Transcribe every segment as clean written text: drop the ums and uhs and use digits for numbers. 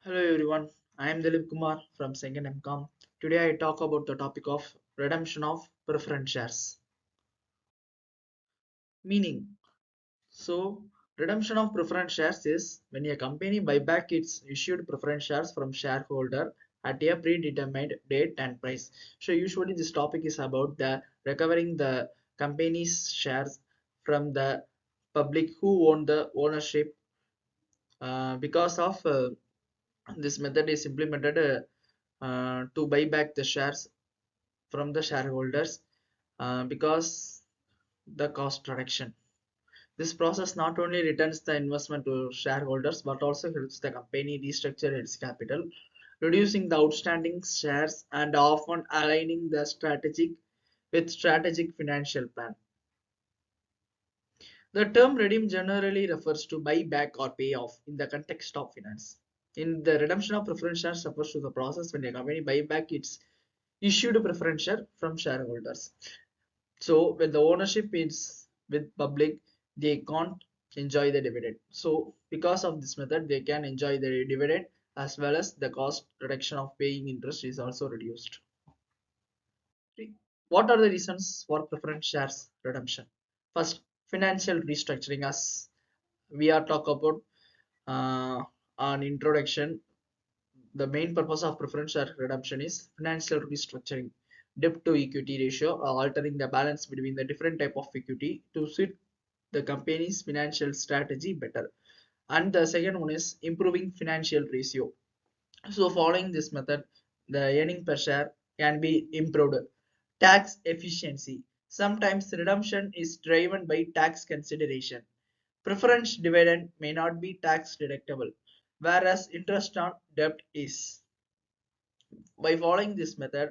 Hello everyone, I am Dhilip Kumar from second MCOM. Today I talk about the topic of redemption of preference shares. Meaning, redemption of preference shares is when a company buy back its issued preference shares from shareholder at a predetermined date and price. So usually this topic is about the recovering the company's shares from the public who own the ownership because of this method is implemented to buy back the shares from the shareholders because the cost reduction. This process not only returns the investment to shareholders but also helps the company restructure its capital, reducing the outstanding shares and often aligning the strategic financial plan. The term redeem generally refers to buy back or pay off in the context of finance. In the redemption of preference shares refers to the process when a company buy back its issued preference share from shareholders. So when the ownership is with public, they can't enjoy the dividend. So because of this method, they can enjoy the dividend as well as the cost reduction of paying interest is also reduced. What are the reasons for preference shares redemption? First, financial restructuring. As we are talk about an introduction, the main purpose of preference share redemption is financial restructuring. Debt to equity ratio or altering the balance between the different type of equity to suit the company's financial strategy better. And the second one is improving financial ratio. So following this method, the earning per share can be improved. Tax efficiency. Sometimes redemption is driven by tax consideration. Preference dividend may not be tax deductible, whereas interest on debt is. By following this method,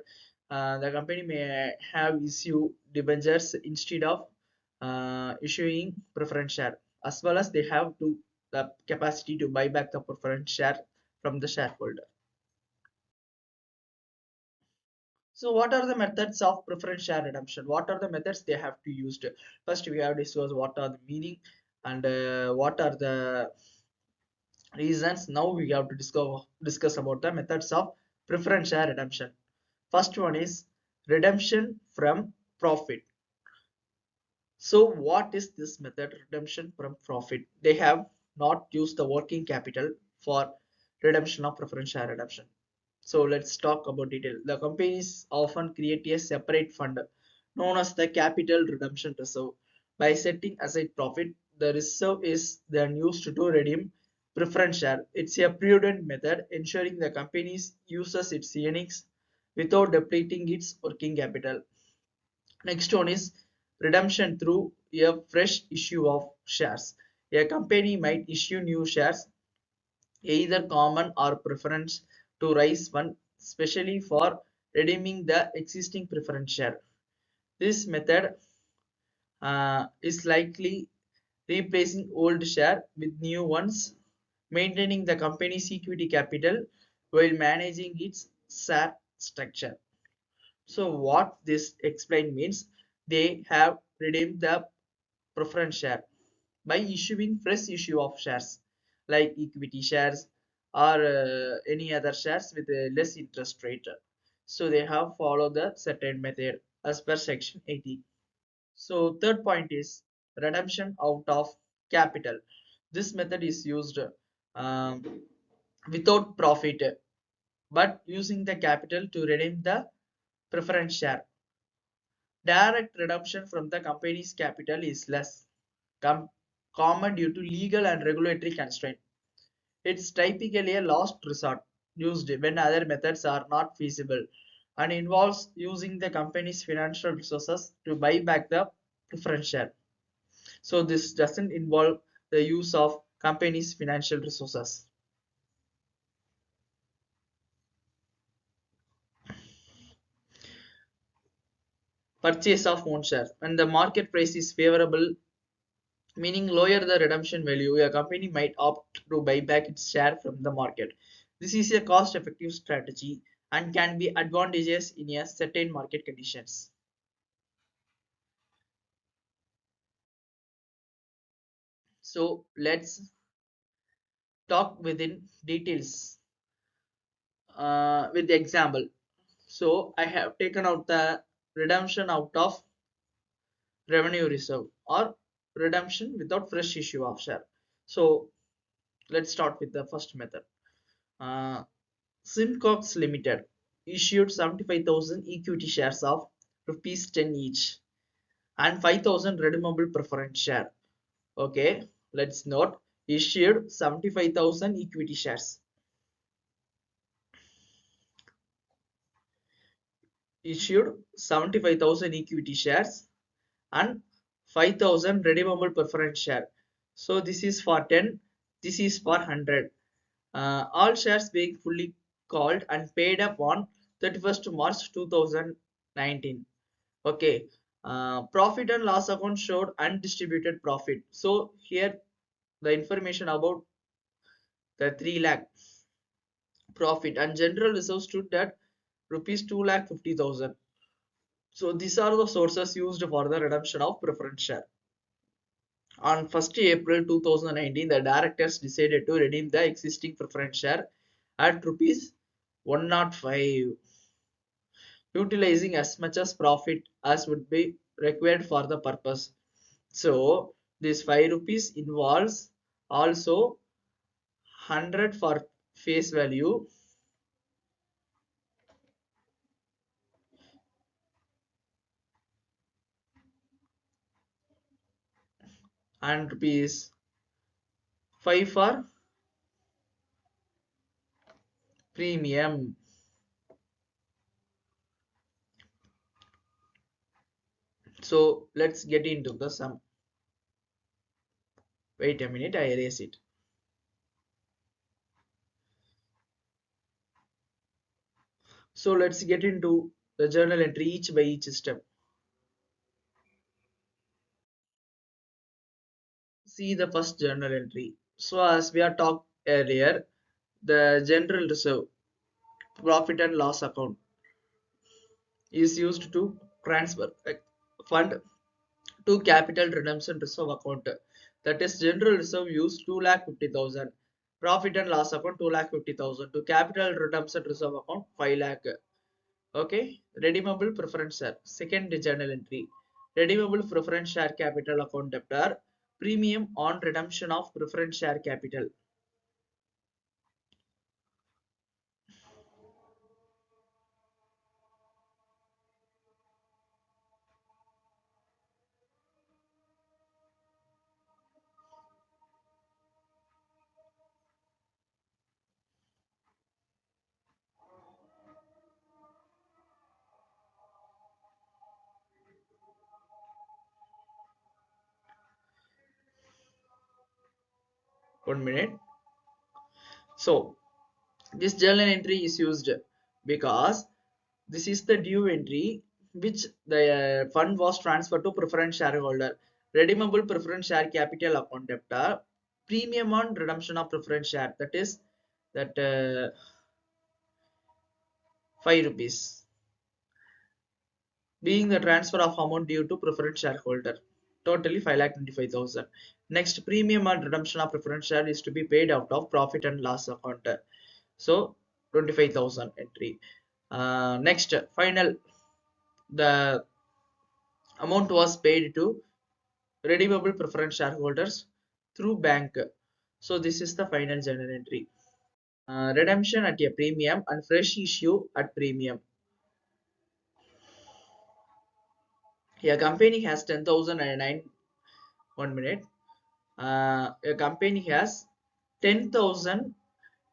the company may have issue debentures instead of issuing preference share, as well as they have to the capacity to buy back the preference share from the shareholder. So what are the methods of preference share redemption? What are the methods they have to use? First, we have discussed what are the meaning and what are the reasons. Now we have to discuss about the methods of preference share redemption. First one is redemption from profit. So what is this method, redemption from profit? They have not used the working capital for redemption of preference share redemption. So let's talk about detail. The companies often create a separate fund known as the capital redemption reserve. By setting aside profit, the reserve is then used to redeem preference share. It's a prudent method ensuring the company uses its earnings without depleting its working capital. Next one is redemption through a fresh issue of shares. A company might issue new shares, either common or preference, to raise funds specially for redeeming the existing preference share. This method is likely replacing old share with new ones, maintaining the company's equity capital while managing its share structure. So what this explain means, they have redeemed the preference share by issuing fresh issue of shares like equity shares or any other shares with a less interest rate. So they have followed the certain method as per section 80. So third point is redemption out of capital. This method is used um, without profit but using the capital to redeem the preference share. Direct redemption from the company's capital is less com common due to legal and regulatory constraints. It's typically a last resort used when other methods are not feasible and involves using the company's financial resources to buy back the preference share. So this doesn't involve the use of company's financial resources. Purchase of own shares. When the market price is favorable, meaning lower the redemption value, a company might opt to buy back its share from the market. This is a cost-effective strategy and can be advantageous in a certain market conditions. So let's talk within details. with the example. So I have taken out the redemption out of revenue reserve or redemption without fresh issue of share. So let's start with the first method. Uh, Simcox Limited issued 75,000 equity shares of rupees 10 each and 5,000 redeemable preference share. Okay, let's note issued 75,000 equity shares. Issued 75,000 equity shares and 5,000 redeemable preference share. So this is for 10, this is for 100. All shares being fully called and paid up on 31st March 2019. Okay. Profit and loss account showed undistributed profit. So here the information about the 3 lakh profit and general reserve stood at rupees 2 lakh 50,000. So these are the sources used for the redemption of preference share. On 1st April 2019, the directors decided to redeem the existing preference share at rupees 105, utilizing as much as profit as would be required for the purpose. So this 5 rupees involves also 100 for face value and rupees 5 for premium. So let's get into the sum. Wait a minute, I erase it. So let's get into the journal entry each by each step. See the first journal entry. So as we are talked earlier, the general reserve profit and loss account is used to transfer fund to capital redemption reserve account. That is general reserve used 2 lakh 50,000. Profit and loss account 2 lakh 50,000 to capital redemption reserve account 5 lakh. Okay, redeemable preference share. Second journal entry. Redeemable preference share capital account debtor. Premium on redemption of preference share capital. 1 minute. So this journal entry is used because this is the due entry which the fund was transferred to preference shareholder. Redeemable preference share capital account debtor. Premium on redemption of preference share, that is that 5 rupees being the transfer of amount due to preference shareholder, totally 5,25,000. Next, premium and redemption of preference share is to be paid out of profit and loss account. So 25,000 entry. Next, final, the amount was paid to redeemable preference shareholders through bank. So this is the final journal entry. Redemption at a premium and fresh issue at premium. A company has 10,009. 1 minute. A company has 10,000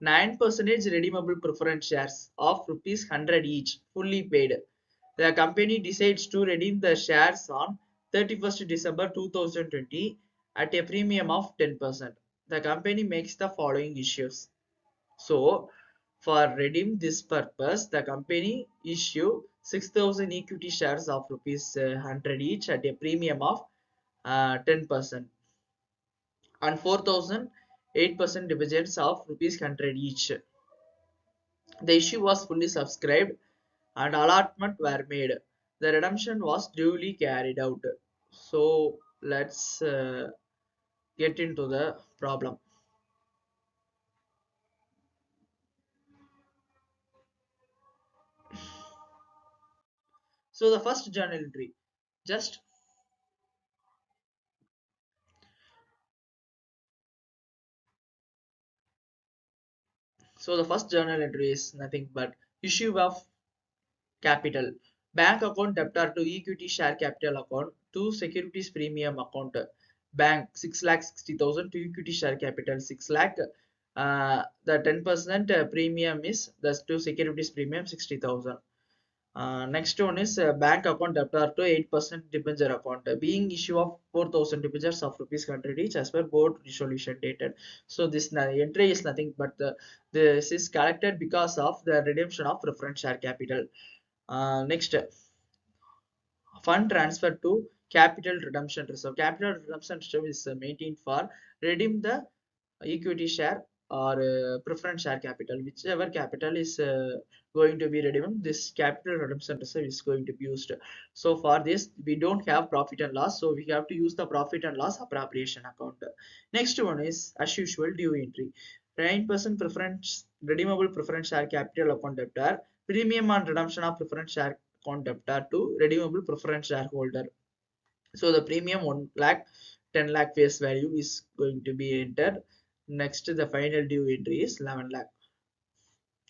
9% redeemable preference shares of rupees 100 each, fully paid. The company decides to redeem the shares on 31st December 2020 at a premium of 10%. The company makes the following issues. So, for redeem this purpose, the company issue 6,000 equity shares of rupees 100 each at a premium of 10% and 4,000 8% dividends of rupees 100 each. The issue was fully subscribed and allotment were made. The redemption was duly carried out. So let's get into the problem. So the first journal entry, just so the first journal entry is nothing but issue of capital. Bank account debtor to equity share capital account to securities premium account. Bank 6,60,000 to equity share capital 6 lakh. The 10% premium is the to securities premium 60,000. Next one is bank account debtor to 8% debenture account, being issue of 4,000 debentures of rupees 100 each as per board resolution dated. So this entry is nothing but this is collected because of the redemption of preference share capital. Next, fund transfer to capital redemption reserve. Capital redemption reserve is maintained for redeem the equity share or preference share capital, whichever capital is going to be redeemed, this capital redemption reserve is going to be used. So for this we don't have profit and loss, so we have to use the profit and loss appropriation account. Next one is as usual due entry. 9% preference redeemable preference share capital account debtor, premium on redemption of preference share account debtor to redeemable preference shareholder. So the premium 1 lakh, 10 lakh face value is going to be entered. Next, the final due entry is 11 lakh.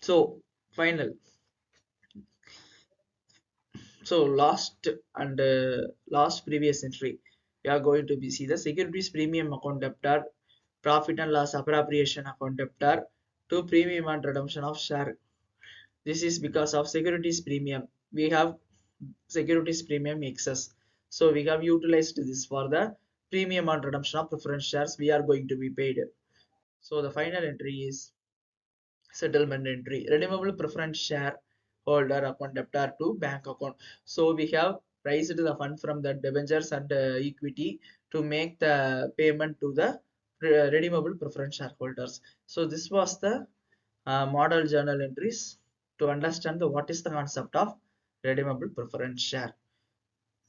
So final. So last previous entry, we are going to be see the securities premium account debtor, profit and loss appropriation account debtor to premium and redemption of share. This is because of securities premium. We have securities premium excess. So we have utilized this for the premium and redemption of preference shares we are going to be paid. So the final entry is settlement entry. Redeemable preference share holder account debtor to bank account. So we have raised the fund from the debentures and equity to make the payment to the redeemable preference shareholders. So this was the model journal entries to understand the what is the concept of redeemable preference share.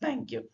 Thank you.